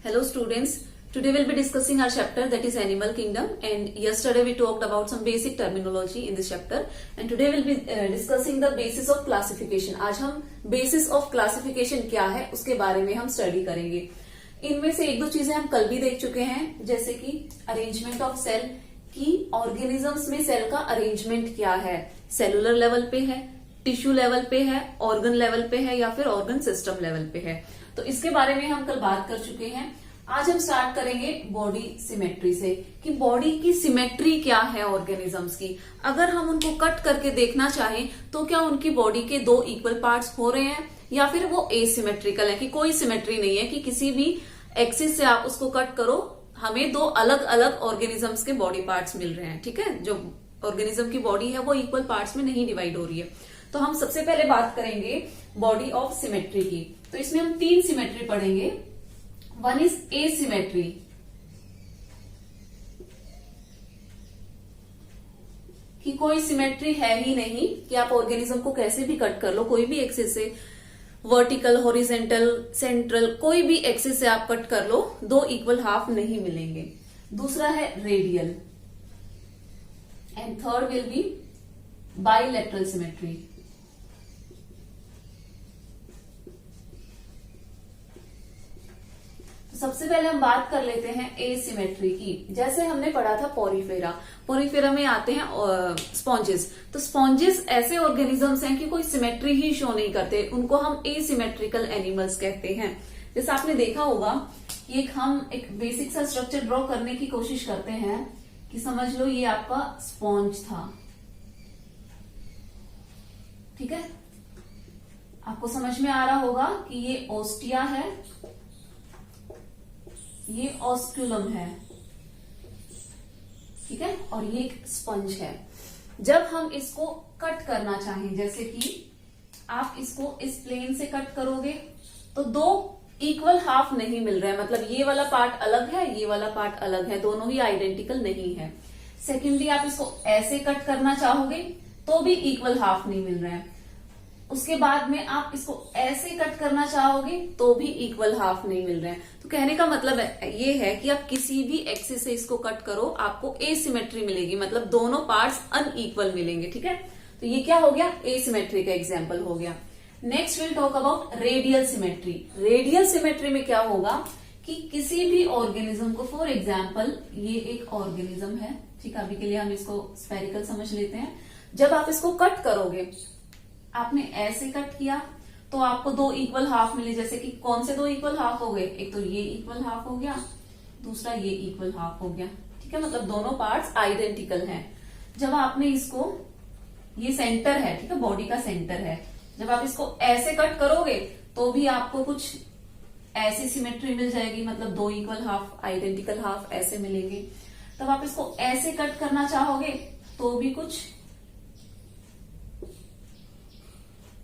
Hello students, today we'll be discussing our chapter that is Animal Kingdom, and yesterday we talked about some basic terminology in this chapter, and today we'll be discussing the basis of classification. आज हम basis of classification क्या है उसके बारे में हम study करेंगे। इनमें से एक दो चीजें हम कल भी देख चुके हैं, जैसे कि अरेंजमेंट ऑफ सेल की ऑर्गेनिजम्स में सेल का अरेंजमेंट क्या है, सेलुलर लेवल पे है, टिश्यू लेवल पे है, ऑर्गन लेवल पे है या फिर ऑर्गन सिस्टम लेवल पे है। तो इसके बारे में हम कल बात कर चुके हैं। आज हम स्टार्ट करेंगे बॉडी सिमेट्री से कि बॉडी की सिमेट्री क्या है ऑर्गेनिजम्स की। अगर हम उनको कट करके देखना चाहें तो क्या उनकी बॉडी के दो इक्वल पार्ट्स हो रहे हैं या फिर वो एसिमेट्रिकल है, कि कोई सिमेट्री नहीं है, कि किसी भी एक्सिस से आप उसको कट करो हमें दो अलग अलग ऑर्गेनिजम्स के बॉडी पार्ट्स मिल रहे हैं। ठीक है, जो ऑर्गेनिज्म की बॉडी है वो इक्वल पार्ट्स में नहीं डिवाइड हो रही है। तो हम सबसे पहले बात करेंगे बॉडी ऑफ सिमेट्री की। तो इसमें हम तीन सिमेट्री पढ़ेंगे। वन इज एसिमेट्री, कि कोई सिमेट्री है ही नहीं, कि आप ऑर्गेनिज्म को कैसे भी कट कर लो, कोई भी एक्सिस से, वर्टिकल, हॉरिजेंटल, सेंट्रल, कोई भी एक्सिस से आप कट कर लो, दो इक्वल हाफ नहीं मिलेंगे। दूसरा है radial, and third will be bilateral symmetry. सबसे पहले हम बात कर लेते हैं एसिमेट्री की। जैसे हमने पढ़ा था पोरीफेरा, पोरीफेरा में आते हैं स्पॉन्जेस। तो स्पॉन्जेस ऐसे ऑर्गेनिजम्स हैं कि कोई सिमेट्री ही शो नहीं करते, उनको हम एसिमेट्रिकल एनिमल्स कहते हैं। जैसे आपने देखा होगा कि हम एक बेसिक सा स्ट्रक्चर ड्रॉ करने की कोशिश करते हैं कि समझ लो ये आपका स्पॉन्ज था, ठीक है। आपको समझ में आ रहा होगा कि ये ओस्टिया है, ये ऑस्क्यूलम है, ठीक है, और ये एक स्पंज है। जब हम इसको कट करना चाहें, जैसे कि आप इसको इस प्लेन से कट करोगे तो दो इक्वल हाफ नहीं मिल रहा है, मतलब ये वाला पार्ट अलग है, ये वाला पार्ट अलग है, दोनों ही आइडेंटिकल नहीं है। सेकेंडली आप इसको ऐसे कट करना चाहोगे तो भी इक्वल हाफ नहीं मिल रहा है। उसके बाद में आप इसको ऐसे कट करना चाहोगे तो भी इक्वल हाफ नहीं मिल रहे हैं। तो कहने का मतलब ये है कि आप किसी भी एक्सिस से इसको कट करो आपको एसिमेट्री मिलेगी, मतलब दोनों पार्ट्स अनइक्वल मिलेंगे। ठीक है, तो ये क्या हो गया, एसिमेट्री का एग्जांपल हो गया। Next will talk about radial symmetry. Radial symmetry में क्या होगा कि किसी भी ऑर्गेनिज्म को, फॉर एग्जाम्पल ये एक ऑर्गेनिज्म है, ठीक है, अभी के लिए हम इसको स्फेरिकल समझ लेते हैं। जब आप इसको कट करोगे, आपने ऐसे कट किया तो आपको दो इक्वल हाफ मिले। जैसे कि कौन से दो इक्वल हाफ हो गए, एक तो ये इक्वल हाफ हो गया, दूसरा ये इक्वल हाफ हो गया, ठीक है, मतलब दोनों पार्ट्स आइडेंटिकल हैं। जब आपने इसको, ये सेंटर है, ठीक है, बॉडी का सेंटर है, जब आप इसको ऐसे कट करोगे तो भी आपको कुछ ऐसी सिमेट्री मिल जाएगी, मतलब दो इक्वल हाफ, आइडेंटिकल हाफ ऐसे मिलेंगे। तब आप इसको ऐसे कट करना चाहोगे तो भी कुछ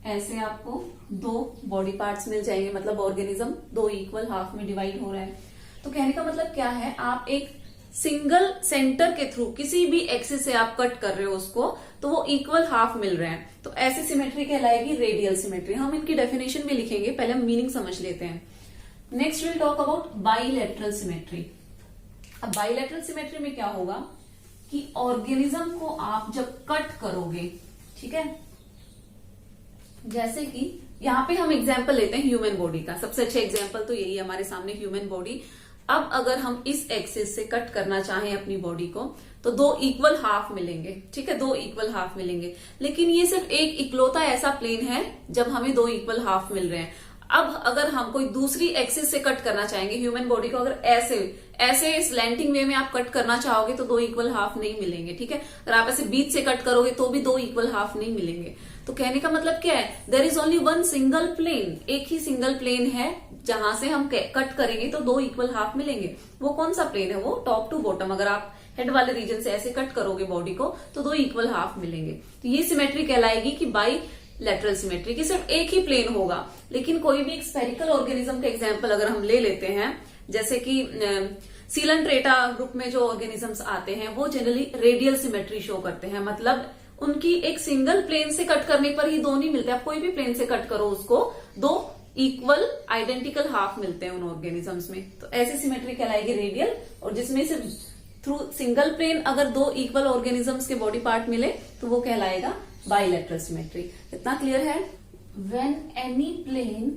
ऐसे आपको दो बॉडी पार्ट्स मिल जाएंगे, मतलब ऑर्गेनिज्म दो इक्वल हाफ में डिवाइड हो रहा है। तो कहने का मतलब क्या है, आप एक सिंगल सेंटर के थ्रू किसी भी एक्सिस से आप कट कर रहे हो उसको, तो वो इक्वल हाफ मिल रहे हैं, तो ऐसी सिमेट्री कहलाएगी रेडियल सिमेट्री। हम इनकी डेफिनेशन भी लिखेंगे, पहले हम मीनिंग समझ लेते हैं। Next will talk about bilateral symmetry. अब बाइलेटरल सिमेट्री में क्या होगा कि ऑर्गेनिज्म को आप जब कट करोगे, ठीक है, जैसे कि यहाँ पे हम एग्जाम्पल लेते हैं ह्यूमन बॉडी का। सबसे अच्छा एग्जाम्पल तो यही है हमारे सामने, ह्यूमन बॉडी। अब अगर हम इस एक्सिस से कट करना चाहें अपनी बॉडी को तो दो इक्वल हाफ मिलेंगे, ठीक है, दो इक्वल हाफ मिलेंगे। लेकिन ये सिर्फ एक इकलौता ऐसा प्लेन है जब हमें दो इक्वल हाफ मिल रहे हैं। अब अगर हम कोई दूसरी एक्सिस से कट करना चाहेंगे ह्यूमन बॉडी को, अगर ऐसे स्लैंटिंग वे में आप कट करना चाहोगे तो दो इक्वल हाफ नहीं मिलेंगे, ठीक है। अगर आप ऐसे बीच से कट करोगे तो भी दो इक्वल हाफ नहीं मिलेंगे। तो कहने का मतलब क्या है, there is only one single plane, एक ही सिंगल प्लेन है जहां से हम कट करेंगे तो दो इक्वल हाफ मिलेंगे। वो कौन सा प्लेन है, वो टॉप टू बॉटम। अगर आप हेड वाले रीजन से ऐसे कट करोगे बॉडी को तो दो इक्वल हाफ मिलेंगे। तो ये सिमेट्री कहलाएगी कि बाई लेटरल सिमेट्री, की सिर्फ एक ही प्लेन होगा। लेकिन कोई भी एक स्फेरिकल ऑर्गेनिज्म का एग्जाम्पल अगर हम ले लेते हैं, जैसे कि सीलनट्रेटा ग्रुप में जो ऑर्गेनिजम्स आते हैं वो जनरली रेडियल सिमेट्री शो करते हैं, मतलब उनकी एक सिंगल प्लेन से कट करने पर ही दो नहीं मिलते। आप कोई भी प्लेन से कट करो उसको, दो इक्वल आइडेंटिकल हाफ मिलते हैं उन ऑर्गेनिजम्स में, तो ऐसी सिमेट्री कहलाएगी रेडियल। और जिसमें से थ्रू सिंगल प्लेन अगर दो इक्वल ऑर्गेनिजम्स के बॉडी पार्ट मिले तो वो कहलाएगा बाइलेटरल सिमेट्री। इतना क्लियर है? When any plane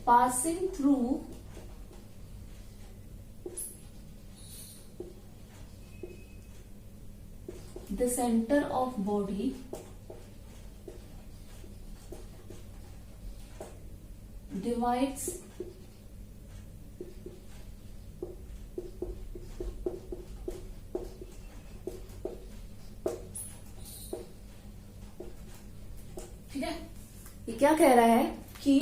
passing through the center of body divides ठीक है। ये क्या कह रहा है कि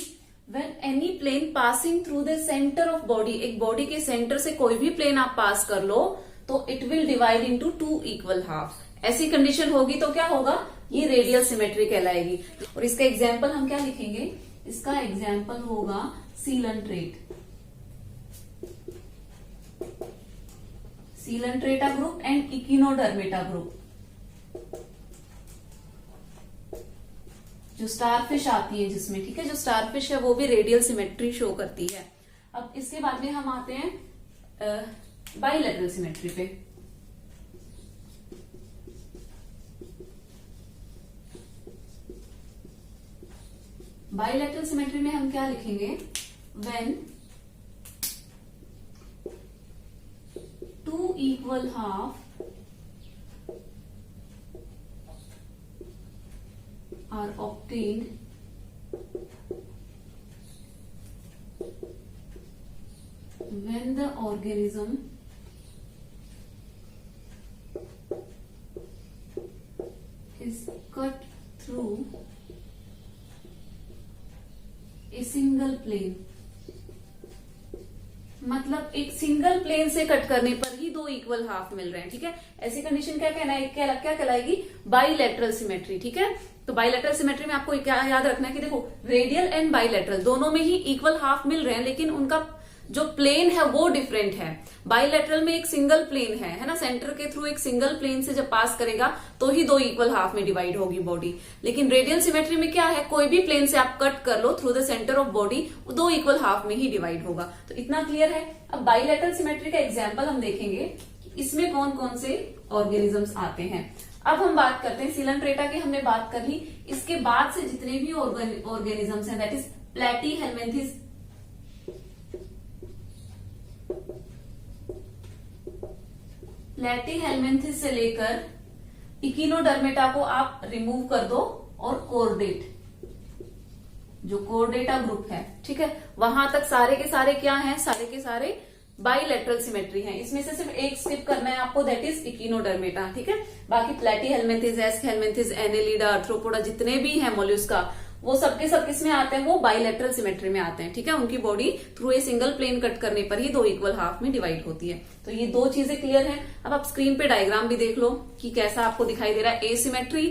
when any plane passing through the center of body, एक बॉडी के सेंटर से कोई भी प्लेन आप पास कर लो तो it will divide into two equal half. ऐसी कंडीशन होगी तो क्या होगा, ये रेडियल सिमेट्री कहलाएगी। और इसका एग्जाम्पल हम क्या लिखेंगे, इसका एग्जाम्पल होगा सीलंट्रेट, सीलंट्रेटा ग्रुप एंड इकिनोडर्मेटा ग्रुप। जो स्टारफिश आती है जिसमें, ठीक है, जो स्टारफिश है वो भी रेडियल सिमेट्री शो करती है। अब इसके बाद में हम आते हैं बाइलेटरल सिमेट्री पे। बाइलेटरल सिमेट्री में हम क्या लिखेंगे, when two equal half are obtained when the organism is cut through a single plane। मतलब एक सिंगल प्लेन से कट करने पर ही दो इक्वल हाफ मिल रहे हैं, ठीक है। ऐसी कंडीशन क्या कहना है, क्या कहलाएगी, बाइलेटरल सिमेट्री, ठीक है। तो बाइलेटरल सिमेट्री में आपको क्या याद रखना है कि देखो रेडियल एंड बाइलेटरल दोनों में ही इक्वल हाफ मिल रहे हैं, लेकिन उनका जो प्लेन है वो डिफरेंट है। बाइलेटरल में एक सिंगल प्लेन है ना, सेंटर के थ्रू एक सिंगल प्लेन से जब पास करेगा तो ही दो इक्वल हाफ में डिवाइड होगी बॉडी। लेकिन रेडियल सिमेट्री में क्या है, कोई भी प्लेन से आप कट कर लो through the centre of body, दो इक्वल हाफ में ही डिवाइड होगा। तो इतना क्लियर है। अब बाइलेटरल सिमेट्री का एग्जाम्पल हम देखेंगे कि इसमें कौन कौन से ऑर्गेनिजम्स आते हैं। अब हम बात करते हैं सीलंट्रेटा की, हमने बात कर ली। इसके बाद से जितने भी ऑर्गेनिजम्स हैं, दैट इज प्लेटीहेल्मिन्थिस, प्लेटीहेल्मिन्थिस से लेकर इकिनोडर्मेटा को आप रिमूव कर दो, और कोर्डेट, जो कोर्डेटा ग्रुप है, ठीक है, वहां तक सारे के सारे क्या हैं, सारे के सारे बाइलेटरल सिमेट्री हैं। इसमें से सिर्फ एक स्किप करना है आपको, दैट इज इकिनोडर्मेटा, ठीक है। बाकी प्लेटीहेल्मिन्थिस, एस्कहेल्मिन्थिस, एनेलिडा, आर्थ्रोपोडा जितने भी हैं मोल्यूस्का, वो सबके सब किसमें आते हैं, वो बाइलेटरल सिमेट्री में आते हैं, ठीक है। उनकी body through a single plane cut करने पर ही दो इक्वल हाफ में डिवाइड होती है। तो ये दो चीजें क्लियर हैं। अब आप स्क्रीन पे डायग्राम भी देख लो कि कैसा आपको दिखाई दे रहा है, asymmetry,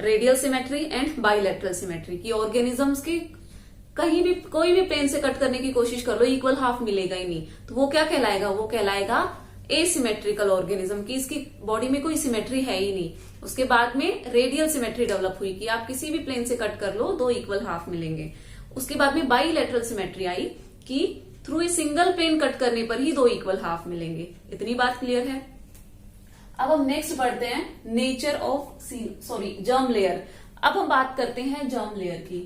radial symmetry and bilateral symmetry की। ऑर्गेनिजम्स की कहीं भी कोई भी प्लेन से कट करने की कोशिश कर लो, इक्वल हाफ मिलेगा ही नहीं, तो वो क्या कहलाएगा, वो कहलाएगा एसिमेट्रिकल ऑर्गेनिज्म की, इसकी बॉडी में कोई सिमेट्री है ही नहीं। उसके बाद में रेडियल सिमेट्री डेवलप हुई कि आप किसी भी प्लेन से कट कर लो, दो इक्वल हाफ मिलेंगे। उसके बाद में बाइलेटरल सिमेट्री आई कि through a single plane cut करने पर ही दो इक्वल हाफ मिलेंगे। इतनी बात क्लियर है। अब हम नेक्स्ट बढ़ते हैं नेचर ऑफ जर्म लेयर। अब हम बात करते हैं जर्म लेयर की।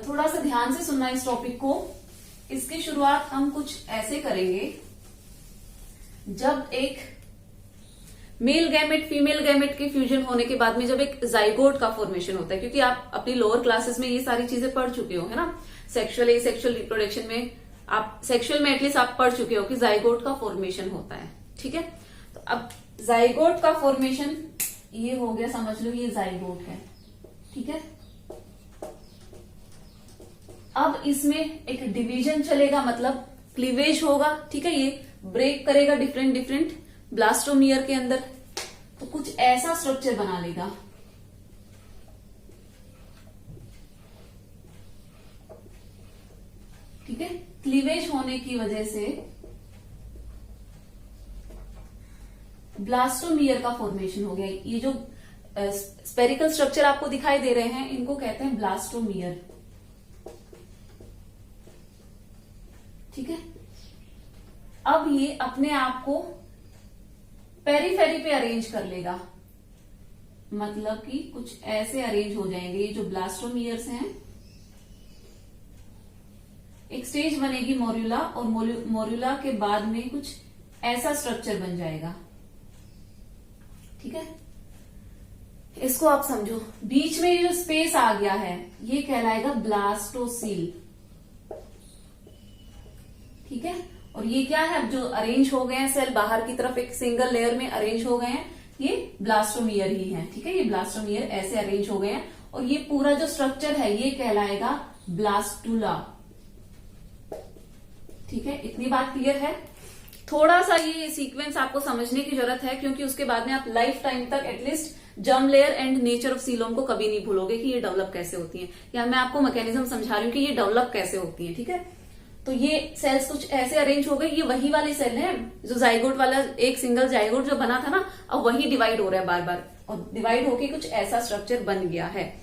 थोड़ा सा ध्यान से सुनना इस टॉपिक को। इसकी शुरुआत हम कुछ ऐसे करेंगे, जब एक मेल गैमेट फीमेल गैमेट के फ्यूजन होने के बाद में जब एक जाइगोट का फॉर्मेशन होता है, क्योंकि आप अपनी लोअर क्लासेस में ये सारी चीजें पढ़ चुके हो, है ना, सेक्सुअल एसेक्सुअल रिप्रोडक्शन में, आप सेक्सुअल में एटलीस्ट आप पढ़ चुके हो कि जाइगोट का फॉर्मेशन होता है, ठीक है। तो अब जाइगोट का फॉर्मेशन ये हो गया, समझ लो ये जाइगोट है, ठीक है। अब इसमें एक डिवीजन चलेगा, मतलब क्लीवेज होगा, ठीक है। ये ब्रेक करेगा डिफरेंट ब्लास्टोमियर के अंदर, तो कुछ ऐसा स्ट्रक्चर बना लेगा, ठीक है। क्लीवेज होने की वजह से ब्लास्टोमियर का फॉर्मेशन हो गया। ये जो स्पेरिकल स्ट्रक्चर आपको दिखाई दे रहे हैं, इनको कहते हैं ब्लास्टोमियर। ठीक है, अब ये अपने आप को पेरीफेरी पे अरेंज कर लेगा, मतलब कि कुछ ऐसे अरेंज हो जाएंगे ये जो ब्लास्टोमियर्स हैं। एक स्टेज बनेगी मोर्यूला, और मोर्यूला के बाद में कुछ ऐसा स्ट्रक्चर बन जाएगा। ठीक है, इसको आप समझो, बीच में ये जो स्पेस आ गया है ये कहलाएगा ब्लास्टोसील। ठीक है, और ये क्या है, अब जो अरेंज हो गए हैं सेल बाहर की तरफ एक सिंगल लेयर में अरेंज हो गए हैं, ये ब्लास्टोमियर ही है। ठीक है, ये ब्लास्टोमियर ऐसे अरेंज हो गए हैं, और ये पूरा जो स्ट्रक्चर है ये कहलाएगा ब्लास्टुला। ठीक है, इतनी बात क्लियर है। थोड़ा सा ये सीक्वेंस आपको समझने की जरूरत है, क्योंकि उसके बाद में आप लाइफ टाइम तक at least germ layer and nature of coelom को कभी नहीं भूलोगे कि ये डेवलप कैसे होती है, या मैं आपको मैकेनिज्म समझा रही हूँ कि ये डेवलप कैसे होती है। ठीक है, तो ये सेल्स कुछ ऐसे अरेंज हो गए, ये वही वाले सेल हैं जो जाइगोट वाला, एक सिंगल जाइगोट जो बना था ना, अब वही डिवाइड हो रहा है बार बार, और डिवाइड होके कुछ ऐसा स्ट्रक्चर बन गया है।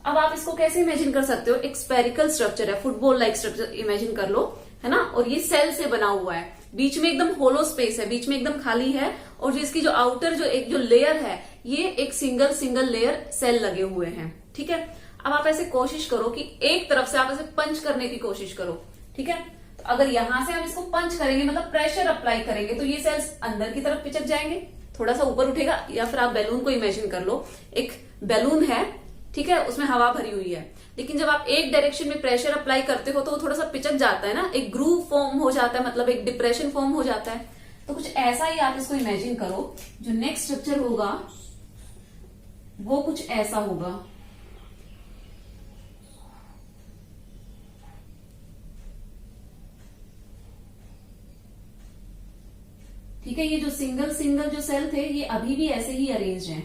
अब आप इसको कैसे इमेजिन कर सकते हो, एक स्पेरिकल स्ट्रक्चर है, फुटबॉल लाइक स्ट्रक्चर इमेजिन कर लो, है ना, और ये सेल से बना हुआ है, बीच में एकदम होलो स्पेस है, बीच में एकदम खाली है, और जिसकी जो आउटर जो लेयर है ये एक सिंगल लेयर सेल लगे हुए हैं। ठीक है, अब आप ऐसे कोशिश करो कि एक तरफ से आप ऐसे पंच करने की कोशिश करो। ठीक है, तो अगर यहां से हम इसको पंच करेंगे, मतलब प्रेशर अप्लाई करेंगे, तो ये सेल्स अंदर की तरफ पिचक जाएंगे, थोड़ा सा ऊपर उठेगा, या फिर आप बैलून को इमेजिन कर लो, एक बैलून है, ठीक है, उसमें हवा भरी हुई है, लेकिन जब आप एक डायरेक्शन में प्रेशर अप्लाई करते हो तो वो थोड़ा सा पिचक जाता है ना, एक ग्रूव फॉर्म हो जाता है, मतलब एक डिप्रेशन फॉर्म हो जाता है। तो कुछ ऐसा ही आप इसको इमेजिन करो, जो नेक्स्ट स्ट्रक्चर होगा वो कुछ ऐसा होगा। ठीक है, ये जो सिंगल जो सेल थे ये अभी भी ऐसे ही अरेंज हैं।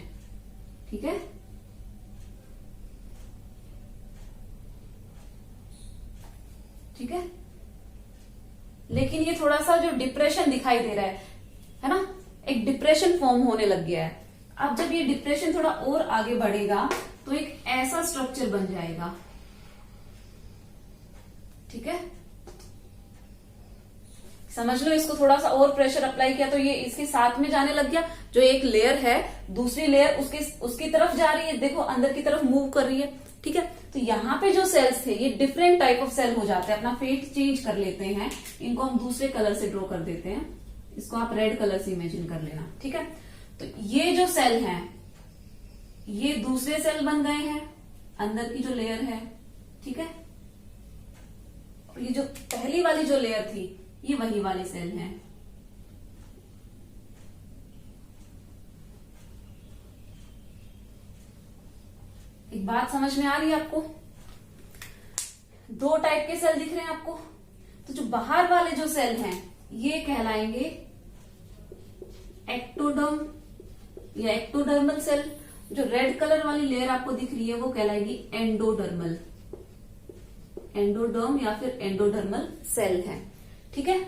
ठीक है, ठीक है, लेकिन ये थोड़ा सा जो डिप्रेशन दिखाई दे रहा है ना, एक डिप्रेशन फॉर्म होने लग गया है। अब जब ये डिप्रेशन थोड़ा और आगे बढ़ेगा तो एक ऐसा स्ट्रक्चर बन जाएगा। ठीक है, समझ लो, इसको थोड़ा सा और प्रेशर अप्लाई किया तो ये इसके साथ में जाने लग गया, जो एक लेयर है दूसरी लेयर उसकी तरफ जा रही है, देखो अंदर की तरफ मूव कर रही है। ठीक है, तो यहाँ पे जो सेल्स थे ये डिफरेंट टाइप ऑफ सेल हो जाते हैं, अपना फेट चेंज कर लेते हैं, इनको हम दूसरे कलर से ड्रॉ कर देते हैं, इसको आप रेड कलर से इमेजिन कर लेना। ठीक है, तो ये जो सेल हैं ये दूसरे सेल बन गए हैं, अंदर की जो लेयर है। ठीक है, और ये जो पहली वाली जो लेयर थी ये वही वाले सेल हैं। एक बात समझ में आ रही है आपको? दो टाइप के सेल दिख रहे हैं आपको। तो जो बाहर वाले जो सेल हैं ये कहलाएंगे एक्टोडर्म या एक्टोडर्मल सेल। जो रेड कलर वाली लेयर आपको दिख रही है वो कहलाएगी एंडोडर्मल, एंडोडर्म या फिर एंडोडर्मल सेल है। ठीक है,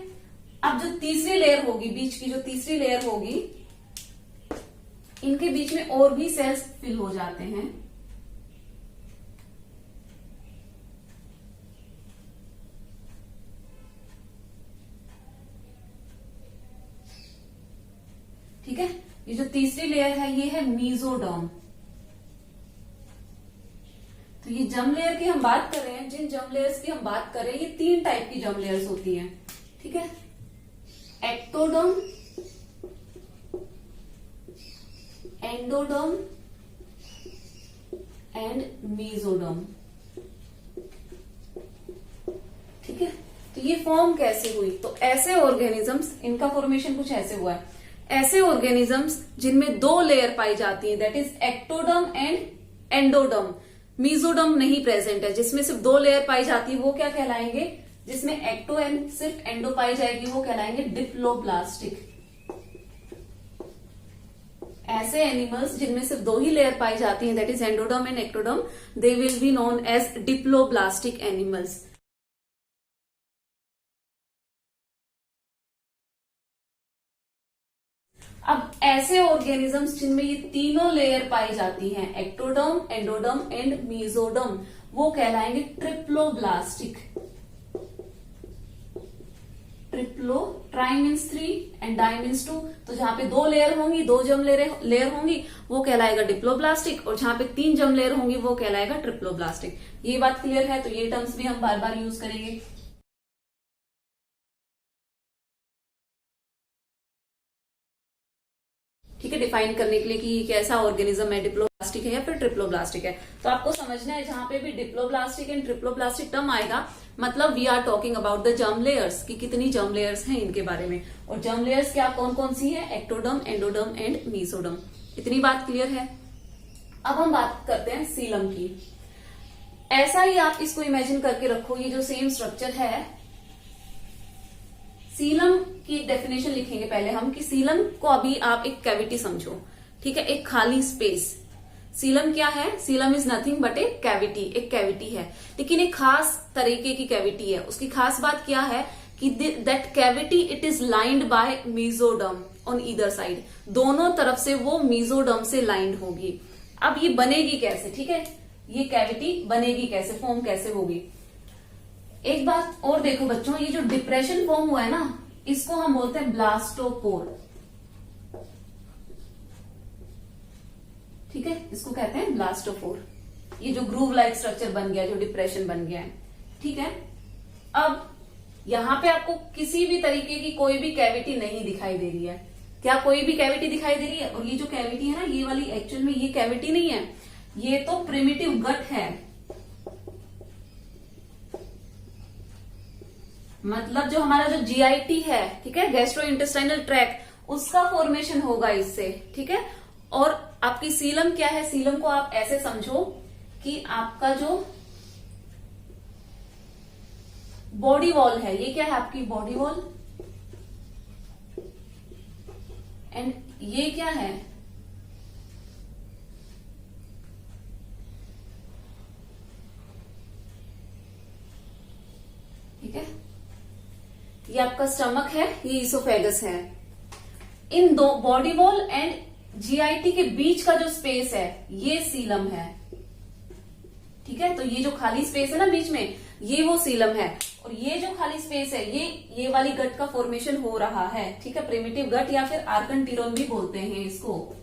अब जो तीसरी लेयर होगी, बीच की जो तीसरी लेयर होगी, इनके बीच में और भी सेल्स फिल हो जाते हैं। ठीक है, ये जो तीसरी लेयर है ये है मीजोडर्म। तो ये जर्म लेयर की हम बात कर रहे हैं, जिन जर्म लेयर्स की हम बात कर रहे हैं ये तीन टाइप की जर्म लेयर्स होती हैं। ठीक है, एक्टोडर्म, एंडोडर्म एंड मीजोडर्म। ठीक है, तो ये फॉर्म कैसे हुई? तो ऐसे ऑर्गेनिजम्स, इनका फॉर्मेशन कुछ ऐसे हुआ है। ऐसे ऑर्गेनिजम्स जिनमें दो लेयर पाई जाती है, that is ectoderm and endoderm. Mesoderm नहीं प्रेजेंट है, जिसमें सिर्फ दो लेयर पाई जाती है वो क्या कहलाएंगे? जिसमें एक्टो एंड सिर्फ एंडो पाई जाएगी वो कहलाएंगे डिप्लोब्लास्टिक। ऐसे एनिमल्स जिनमें सिर्फ दो ही लेयर पाई जाती हैं, that is endoderm and ectoderm, they will be known as diploblastic animals. अब ऐसे ऑर्गेनिजम्स जिनमें ये तीनों लेयर पाई जाती हैं, एक्टोडर्म, एंडोडर्म एंड मेसोडर्म, वो कहलाएंगे triploblastic. Triplo, tri means 3 and di means 2, तो जहां पे 2 लेयर होंगी, 2 जर्म लेयर होंगी, वो कहलाएगा डिप्लोब्लास्टिक, और जहां पे 3 जर्म लेयर होंगी वो कहलाएगा ट्रिप्लोब्लास्टिक। ये बात क्लियर है? तो ये टर्म्स भी हम बार बार यूज करेंगे। ठीक है, डिफाइन करने के लिए कि कैसा ऑर्गेनिज्म है, डिप्लोब्लास्टिक है या फिर ट्रिप्लोब्लास्टिक है। तो आपको समझना है जहां पे भी डिप्लोब्लास्टिक एंड ट्रिप्लोब्लास्टिक टर्म आएगा, मतलब we are talking about the germ layers, कि कितनी जर्म लेयर्स हैं इनके बारे में। और जर्म लेयर्स क्या कौन कौन सी है? Ectoderm, endoderm and mesoderm. इतनी बात क्लियर है? अब हम बात करते हैं सीलम की। ऐसा ही आप इसको इमेजिन करके रखो, ये जो सेम स्ट्रक्चर है। सीलम की डेफिनेशन लिखेंगे पहले हम, कि सीलम को अभी आप एक कैविटी समझो, ठीक है, एक खाली स्पेस। सीलम क्या है? Coelom is nothing but a cavity, एक कैविटी है, लेकिन एक खास तरीके की कैविटी है। उसकी खास बात क्या है कि that cavity it is lined by mesoderm on either side, दोनों तरफ से वो मेसोडर्म से लाइंड होगी। अब ये बनेगी कैसे? ठीक है, ये कैविटी बनेगी कैसे, फॉर्म कैसे होगी? एक बात और देखो बच्चों, ये जो डिप्रेशन फॉर्म हुआ है ना, इसको हम बोलते हैं ब्लास्टोपोर। ठीक है, इसको कहते हैं ब्लास्टोपोर। ये जो ग्रूव लाइक स्ट्रक्चर बन गया, जो डिप्रेशन बन गया है, ठीक है। अब यहां पे आपको किसी भी तरीके की कोई भी कैविटी नहीं दिखाई दे रही है। क्या कोई भी कैविटी दिखाई दे रही है? और ये जो कैविटी है ना, ये वाली एक्चुअल में ये कैविटी नहीं है, ये तो प्रिमिटिव गट है। मतलब जो हमारा जो जीआईटी है, ठीक है, गैस्ट्रो इंटेस्टाइनल ट्रैक्ट, उसका फॉर्मेशन होगा इससे, ठीक है। और आपकी सीलम क्या है? सीलम को आप ऐसे समझो कि आपका जो बॉडी वॉल है, ये क्या है? आपकी बॉडी वॉल। एंड ये क्या है? ठीक है, ये आपका स्टमक है, ये इसोफेगस है। इन दो बॉडी वॉल एंड जीआईटी के बीच का जो स्पेस है, ये सीलम है। ठीक है, तो ये जो खाली स्पेस है ना बीच में, ये वो सीलम है। और ये जो खाली स्पेस है, ये वाली गट का फॉर्मेशन हो रहा है। ठीक है, प्रिमिटिव गट या फिर आर्कनटिरोन भी बोलते हैं इसको।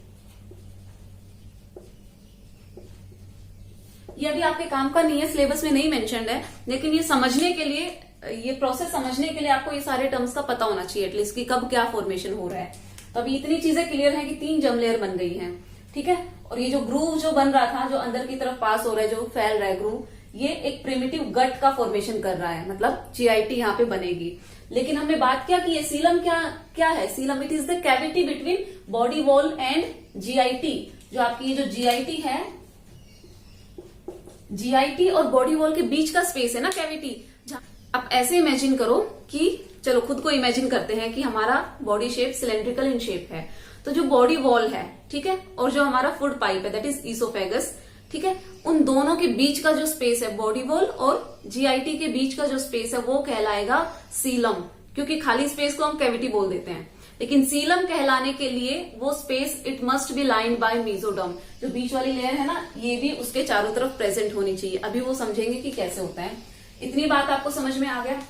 ये अभी आपके काम का नहीं है, सिलेबस में नहीं मेंशन्ड है, लेकिन ये समझने के लिए, ये प्रोसेस समझने के लिए आपको ये सारे टर्म्स का पता होना चाहिए एटलीस्ट, कि कब क्या फॉर्मेशन हो रहा है। तो अभी इतनी चीजें क्लियर है कि 3 जर्म लेयर बन गई हैं। ठीक है, और ये जो ग्रूव जो बन रहा था, जो अंदर की तरफ पास हो रहा है, जो फैल रहा है ग्रूव, ये एक प्रिमिटिव गट का फॉर्मेशन कर रहा है, मतलब जीआईटी यहाँ पे बनेगी। लेकिन हमने बात क्या की, ये सीलम क्या है? Coelom it is the cavity between body wall and GIT. जो आपकी ये जो जीआईटी है, जीआईटी और बॉडी वॉल के बीच का स्पेस है ना, कैविटी। आप ऐसे इमेजिन करो कि, चलो खुद को इमेजिन करते हैं कि हमारा body shape cylindrical in shape है। तो जो बॉडी वॉल है, ठीक है, और जो हमारा फूड पाइप है, दैट इज इसोफेगस, ठीक है, उन दोनों के बीच का जो स्पेस है, बॉडी वॉल और जीआईटी के बीच का जो स्पेस है, वो कहलाएगा सीलम। क्योंकि खाली स्पेस को हम कैविटी बोल देते हैं, लेकिन सीलम कहलाने के लिए वो space it must be lined by mesoderm. जो बीच वाली लेयर है ना, ये भी उसके चारों तरफ प्रेजेंट होनी चाहिए। अभी वो समझेंगे कि कैसे होता है। इतनी बात आपको समझ में आ गया?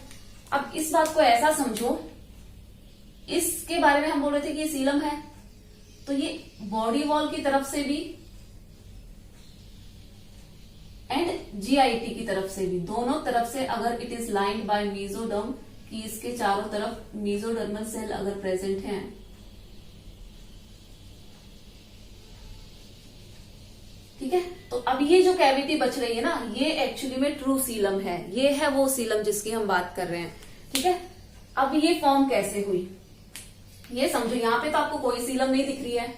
अब इस बात को ऐसा समझो, इसके बारे में हम बोल रहे थे कि ये सीलम है, तो ये बॉडी वॉल की तरफ से भी एंड जीआईटी की तरफ से भी, दोनों तरफ से अगर it is lined by mesoderm, कि इसके चारों तरफ मेसोडर्मल सेल अगर प्रेजेंट हैं, ठीक है, तो अब ये जो कैविटी बच रही है ना, ये एक्चुअली में ट्रू सीलम है। ये है वो सीलम जिसकी हम बात कर रहे हैं। ठीक है, अब ये फॉर्म कैसे हुई ये समझो। यहां पे तो आपको कोई सीलम नहीं दिख रही है,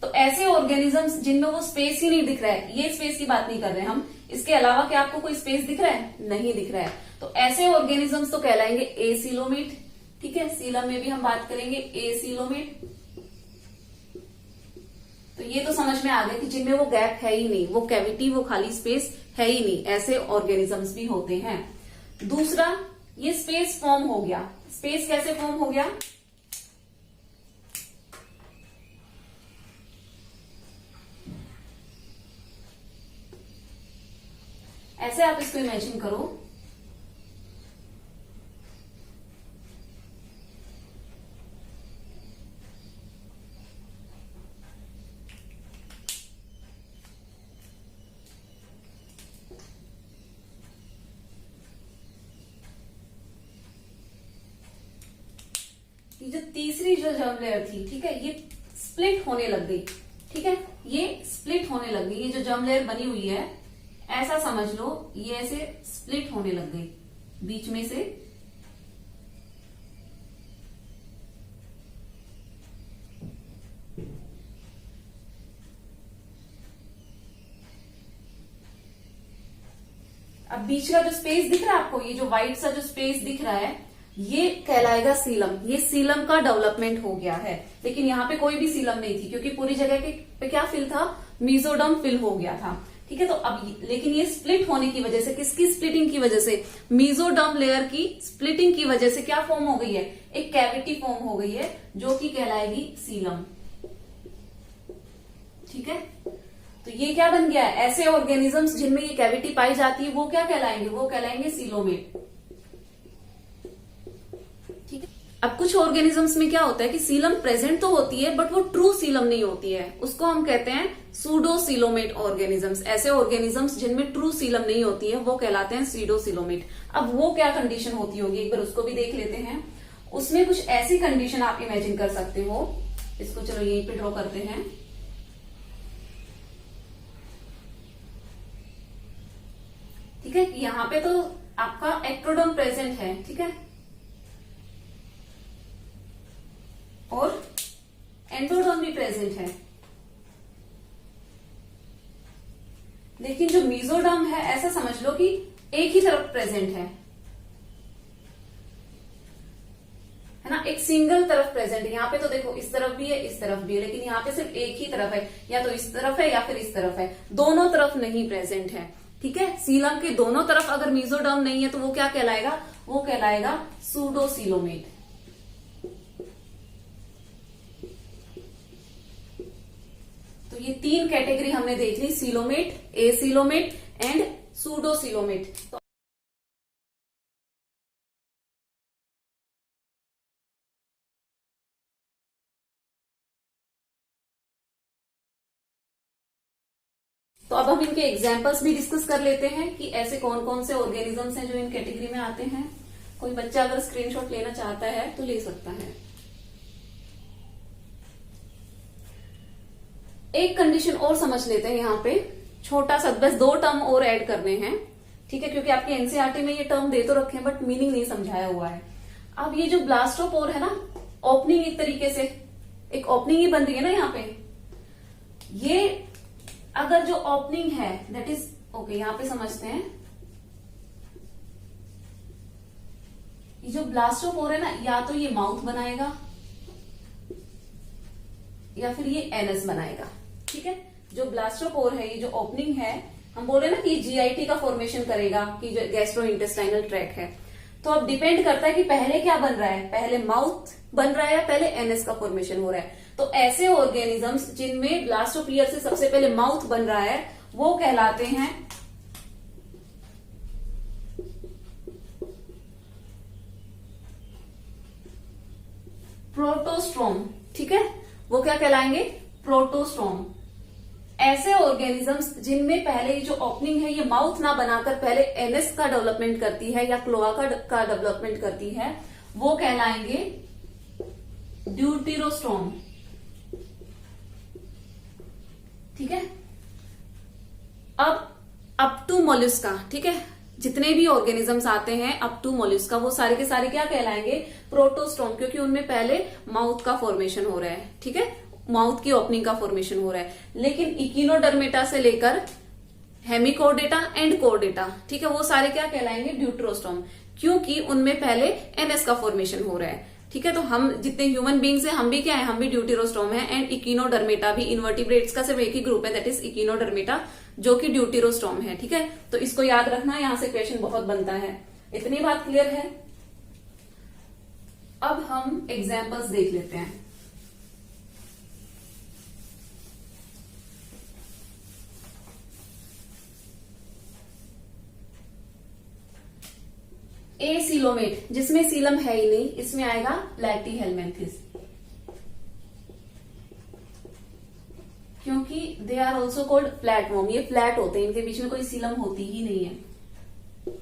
तो ऐसे ऑर्गेनिजम्स जिनमें वो स्पेस ही नहीं दिख रहा है, ये स्पेस की बात नहीं कर रहे हैं हम, इसके अलावा क्या आपको कोई स्पेस दिख रहा है? नहीं दिख रहा है। तो ऐसे ऑर्गेनिजम्स तो कहलाएंगे एसीलोमेट। ठीक है, सीलम में भी हम बात करेंगे एसीलोमेट। तो ये तो समझ में आ गया कि जिनमें वो गैप है ही नहीं, वो कैविटी, वो खाली स्पेस है ही नहीं, ऐसे ऑर्गेनिजम्स भी होते हैं। दूसरा, ये स्पेस फॉर्म हो गया। स्पेस कैसे फॉर्म हो गया? ऐसे आप इसको इमेजिन करो। ये जो तीसरी जो जर्म लेयर थी, ठीक है, ये स्प्लिट होने लग गई। ठीक है, ये स्प्लिट होने लग गई। ये जो जर्म लेयर बनी हुई है, ऐसा समझ लो, ये ऐसे स्प्लिट होने लग गई बीच में से। अब बीच का जो स्पेस दिख रहा है आपको, ये जो व्हाइट सा जो स्पेस दिख रहा है, ये कहलाएगा सीलम। ये सीलम का डेवलपमेंट हो गया है। लेकिन यहाँ पे कोई भी सीलम नहीं थी, क्योंकि पूरी जगह के पे क्या फिल था, मेसोडर्म फिल हो गया था। ठीक है, तो अब लेकिन ये स्प्लिट होने की वजह से, किसकी स्प्लिटिंग की वजह से, मेसोडर्म लेयर की स्प्लिटिंग की वजह से क्या फॉर्म हो गई है, एक कैविटी फॉर्म हो गई है, जो कि कहलाएगी सीलम। ठीक है, तो ये क्या बन गया है, ऐसे ऑर्गेनिजम्स जिनमें ये कैविटी पाई जाती है, वो क्या कहलाएंगे, वो कहलाएंगे सीलोमेट। ठीक है, अब कुछ ऑर्गेनिजम्स में क्या होता है कि सीलम प्रेजेंट तो होती है, बट वो ट्रू सीलम नहीं होती है। उसको हम कहते हैं सूडोसीलोमेट ऑर्गेनिजम्स। ऐसे ऑर्गेनिजम्स जिनमें ट्रू सीलम नहीं होती है, वो कहलाते हैं सीडोसीलोमेट। अब वो क्या कंडीशन होती होगी, एक बार उसको भी देख लेते हैं। उसमें कुछ ऐसी कंडीशन आप इमेजिन कर सकते हो। इसको चलो यहीं पे ड्रॉ करते हैं। ठीक है, यहाँ पे तो आपका एक्टोडर्म प्रेजेंट है। ठीक है, और एंडोडर्म भी प्रेजेंट है। लेकिन जो मेसोडर्म है, ऐसा समझ लो कि एक ही तरफ प्रेजेंट है ना, एक सिंगल तरफ प्रेजेंट है। यहाँ पे तो देखो, इस तरफ भी है, इस तरफ भी है, लेकिन यहाँ पे सिर्फ एक ही तरफ है, या तो इस तरफ है या फिर इस तरफ है, दोनों तरफ नहीं प्रेजेंट है। ठीक है, सीलम के दोनों तरफ अगर मेसोडर्म नहीं है, तो वो क्या कहलाएगा, वो कहलाएगा सूडोसीलोमेट। तो ये तीन कैटेगरी हमने देख ली, सीलोमेट, एसीलोमेट एंड सूडोसीलोमेट। तो अब हम इनके एग्जाम्पल्स भी डिस्कस कर लेते हैं कि ऐसे कौन कौन से ऑर्गेनिजम्स हैं जो इन कैटेगरी में आते हैं। कोई बच्चा अगर स्क्रीनशॉट लेना चाहता है तो ले सकता है। एक कंडीशन और समझ लेते हैं यहाँ पे, छोटा सा, बस 2 टर्म और ऐड करने हैं। ठीक है, क्योंकि आपके एनसीईआरटी में ये टर्म दे तो रखे हैं, बट मीनिंग नहीं समझाया हुआ है। अब ये जो ब्लास्टोपोर है ना, ओपनिंग एक तरीके से एक ओपनिंग ही बन रही है ना यहाँ पे। ये अगर जो ओपनिंग है, दैट इज ओके, यहां पे समझते हैं। ये जो ब्लास्टोपोर है ना, या तो ये माउथ बनाएगा या फिर ये एनस बनाएगा। ठीक है, जो ब्लास्टोपोर है, ये जो ओपनिंग है, हम बोल रहे हैं ना कि जीआईटी का फॉर्मेशन करेगा, कि जो गैस्ट्रो इंटेस्टाइनल ट्रैक है। तो अब डिपेंड करता है कि पहले क्या बन रहा है, पहले माउथ बन रहा है या पहले एनएस का फॉर्मेशन हो रहा है। तो ऐसे ऑर्गेनिजम्स जिनमें ब्लास्टोपियर से सबसे पहले माउथ बन रहा है, वो कहलाते हैं प्रोटोस्ट्रोम। ठीक है, वो क्या कहलाएंगे, प्रोटोस्ट्रोम। ऐसे ऑर्गेनिजम्स जिनमें पहले जो ओपनिंग है, ये माउथ ना बनाकर पहले एनएस का डेवलपमेंट करती है या क्लोआका का डेवलपमेंट करती है, वो कहलाएंगे ड्यूटेरोस्टोम। ठीक है, अब अप टू मोलस्का, ठीक है, जितने भी ऑर्गेनिजम्स आते हैं अप टू मोलस्का, वो सारे के सारे क्या कहलाएंगे, प्रोटोस्टोम, क्योंकि उनमें पहले माउथ का फॉर्मेशन हो रहा है। ठीक है, माउथ की ओपनिंग का फॉर्मेशन हो रहा है। लेकिन इकिनोडर्मेटा से लेकर हेमिकोडेटा एंड कोडेटा, ठीक है, वो सारे क्या कहलाएंगे, ड्यूटेरोस्टोम, क्योंकि उनमें पहले एनएस का फॉर्मेशन हो रहा है। ठीक है, तो हम जितने ह्यूमन बींग्स हैं, हम भी क्या है, हम भी ड्यूटेरोस्टोम है। एंड इकिनोडर्मेटा भी, इन्वर्टिब्रेट्स का सिर्फ एक ही ग्रुप है, दैट इज इकिनोडर्मेटा, जो कि ड्यूटेरोस्टोम है। ठीक है, तो इसको याद रखना, यहां से क्वेश्चन बहुत बनता है। इतनी बात क्लियर है। अब हम एग्जाम्पल्स देख लेते हैं। एसीलोमेट जिसमें सीलम है ही नहीं, इसमें आएगा प्लैटीहेलमिन्थिस, क्योंकि they are also called flatworm, ये फ्लैट होते हैं, इनके बीच में कोई सीलम होती ही नहीं है।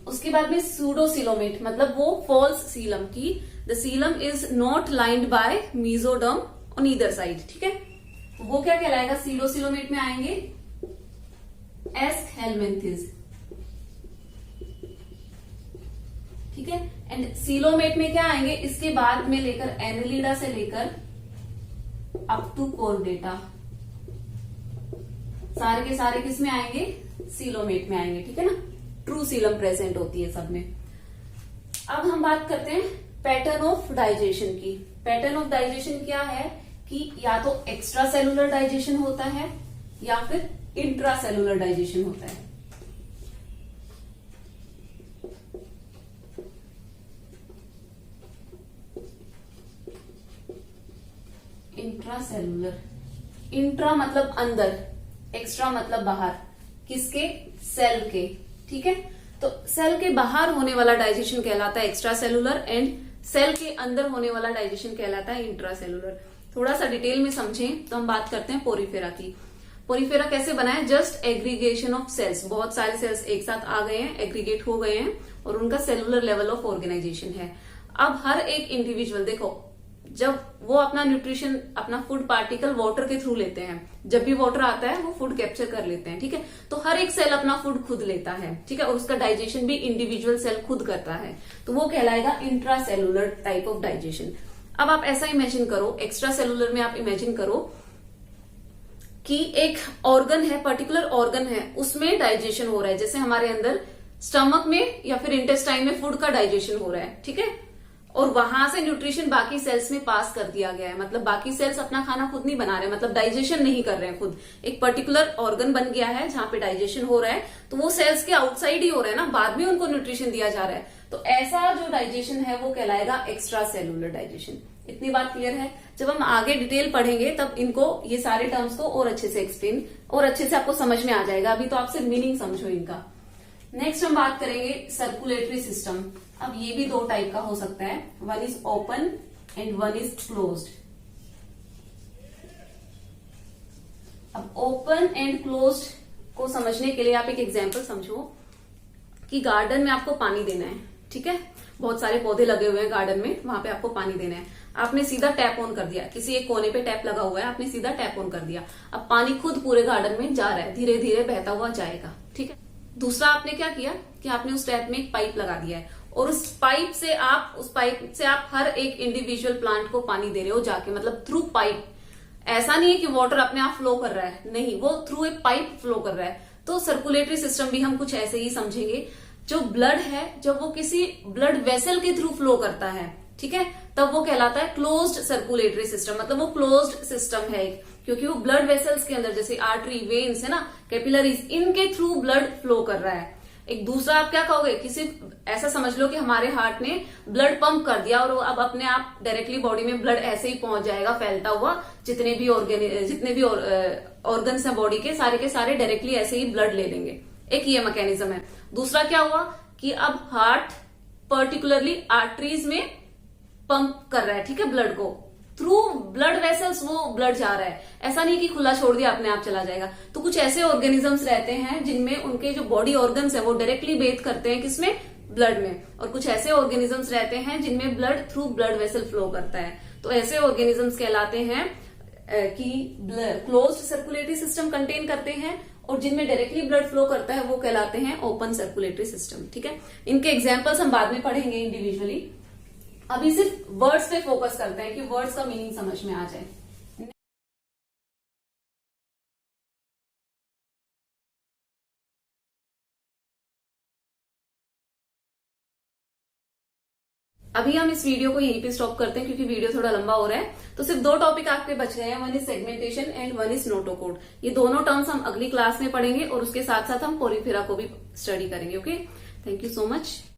उसके बाद में सूडोसीलोमेट मतलब वो फॉल्स सीलम की the coelom is not lined by mesoderm on either side, ठीक है। वो क्या कहलाएगा, सीडोसीलोमेट में आएंगे एस्कहेलमिन्थिस, ठीक है। एंड सीलोमेट में क्या आएंगे, इसके बाद में लेकर एनेलिडा से लेकर अप टू कॉर्डेटा, सारे के सारे किस में आएंगे, सीलोमेट में आएंगे, ठीक है ना। ट्रू सीलम प्रेजेंट होती है सब में। अब हम बात करते हैं पैटर्न ऑफ डाइजेशन की। पैटर्न ऑफ डाइजेशन क्या है कि या तो एक्स्ट्रा सेलुलर डाइजेशन होता है या फिर इंट्रा सेलुलर डाइजेशन होता है। इंट्रा सेलुलर, इंट्रा मतलब अंदर, एक्स्ट्रा मतलब बाहर, किसके, सेल के, ठीक है। तो सेल के बाहर होने वाला डाइजेशन कहलाता है एक्स्ट्रा सेलुलर एंड सेल के अंदर होने वाला डाइजेशन कहलाता है इंट्रा सेलुलर। थोड़ा सा डिटेल में समझें तो हम बात करते हैं पोरीफेरा की। पोरीफेरा कैसे बना है, जस्ट एग्रीगेशन ऑफ सेल्स, बहुत सारे सेल्स एक साथ आ गए हैं, एग्रीगेट हो गए हैं और उनका सेलुलर लेवल ऑफ ऑर्गेनाइजेशन है। अब हर एक इंडिविजुअल, देखो जब वो अपना न्यूट्रिशन, अपना फूड पार्टिकल वाटर के थ्रू लेते हैं, जब भी वाटर आता है वो फूड कैप्चर कर लेते हैं, ठीक है। तो हर एक सेल अपना फूड खुद लेता है, ठीक है, और उसका डाइजेशन भी इंडिविजुअल सेल खुद करता है, तो वो कहलाएगा intra cellular type of digestion. अब आप ऐसा इमेजिन करो, एक्स्ट्रा सेलुलर में आप इमेजिन करो कि एक ऑर्गन है, पर्टिकुलर ऑर्गन है, उसमें डाइजेशन हो रहा है, जैसे हमारे अंदर स्टमक में या फिर इंटेस्टाइन में फूड का डाइजेशन हो रहा है, ठीक है, और वहां से न्यूट्रिशन बाकी सेल्स में पास कर दिया गया है, मतलब बाकी सेल्स अपना खाना खुद नहीं बना रहे, मतलब डाइजेशन नहीं कर रहे हैं खुद। एक पर्टिकुलर ऑर्गन बन गया है जहां पे डाइजेशन हो रहा है, तो वो सेल्स के आउटसाइड ही हो रहा है ना, बाद में उनको न्यूट्रिशन दिया जा रहा है। तो ऐसा जो डाइजेशन है वो कहलाएगा एक्स्ट्रा सेलुलर डाइजेशन। इतनी बात क्लियर है। जब हम आगे डिटेल पढ़ेंगे तब इनको, ये सारे टर्म्स को और अच्छे से एक्सप्लेन और अच्छे से आपको समझ में आ जाएगा, अभी तो आप सिर्फ मीनिंग समझो इनका। नेक्स्ट हम बात करेंगे सर्कुलेटरी सिस्टम। अब ये भी दो टाइप का हो सकता है, one is open and one is closed. अब ओपन एंड क्लोज्ड को समझने के लिए आप एक एग्जांपल समझो कि गार्डन में आपको पानी देना है, ठीक है, बहुत सारे पौधे लगे हुए हैं गार्डन में, वहां पे आपको पानी देना है। आपने सीधा टैप ऑन कर दिया, किसी एक कोने पे टैप लगा हुआ है, आपने सीधा टैप ऑन कर दिया, अब पानी खुद पूरे गार्डन में जा रहा है, धीरे धीरे बहता हुआ जाएगा, ठीक है। दूसरा आपने क्या किया कि आपने उस टैप में एक पाइप लगा दिया है और उस पाइप से आप हर एक इंडिविजुअल प्लांट को पानी दे रहे हो जाके, मतलब थ्रू पाइप। ऐसा नहीं है कि वाटर अपने आप फ्लो कर रहा है, नहीं, वो थ्रू एक पाइप फ्लो कर रहा है। तो सर्कुलेटरी सिस्टम भी हम कुछ ऐसे ही समझेंगे। जो ब्लड है, जब वो किसी ब्लड वेसल के थ्रू फ्लो करता है, ठीक है, तब वो कहलाता है क्लोज्ड सर्कुलेटरी सिस्टम, मतलब वो क्लोज्ड सिस्टम है, क्योंकि वो ब्लड वेसल्स के अंदर, जैसे आर्टरी, वेन्स है ना, कैपिलरीज, इनके थ्रू ब्लड फ्लो कर रहा है। एक दूसरा आप क्या कहोगे कि सिर्फ ऐसा समझ लो कि हमारे हार्ट ने ब्लड पंप कर दिया और अब अपने आप डायरेक्टली बॉडी में ब्लड ऐसे ही पहुंच जाएगा फैलता हुआ, जितने भी ऑर्गन्स हैं बॉडी के सारे डायरेक्टली ऐसे ही ब्लड ले लेंगे। एक ये मैकेनिज्म है। दूसरा क्या हुआ कि अब हार्ट पर्टिकुलरली आर्टरीज में पंप कर रहा है, ठीक है, ब्लड को थ्रू ब्लड वेसल्स, वो ब्लड जा रहा है, ऐसा नहीं कि खुला छोड़ दिया अपने आप चला जाएगा। तो कुछ ऐसे ऑर्गेनिजम्स रहते हैं जिनमें उनके जो बॉडी ऑर्गन्स है वो डायरेक्टली बेथ करते हैं किसमें, ब्लड में, और कुछ ऐसे ऑर्गेनिजम्स रहते हैं जिनमें blood through blood vessel flow करता है। तो ऐसे ऑर्गेनिजम्स कहलाते हैं कि क्लोज्ड सर्कुलेटरी सिस्टम कंटेन करते हैं, और जिनमें डायरेक्टली ब्लड फ्लो करता है वो कहलाते हैं ओपन सर्कुलेटरी सिस्टम, ठीक है। इनके एग्जाम्पल्स हम बाद में पढ़ेंगे इंडिविजुअली, अभी सिर्फ वर्ड्स पे फोकस करते हैं कि वर्ड्स का मीनिंग समझ में आ जाए। अभी हम इस वीडियो को यहीं पे स्टॉप करते हैं क्योंकि वीडियो थोड़ा लंबा हो रहा है। तो सिर्फ दो टॉपिक आपके बच गए हैं, one is segmentation and one is notochord. ये दोनों टर्म्स हम अगली क्लास में पढ़ेंगे और उसके साथ साथ हम पोरीफेरा को भी स्टडी करेंगे। Okay, thank you so much.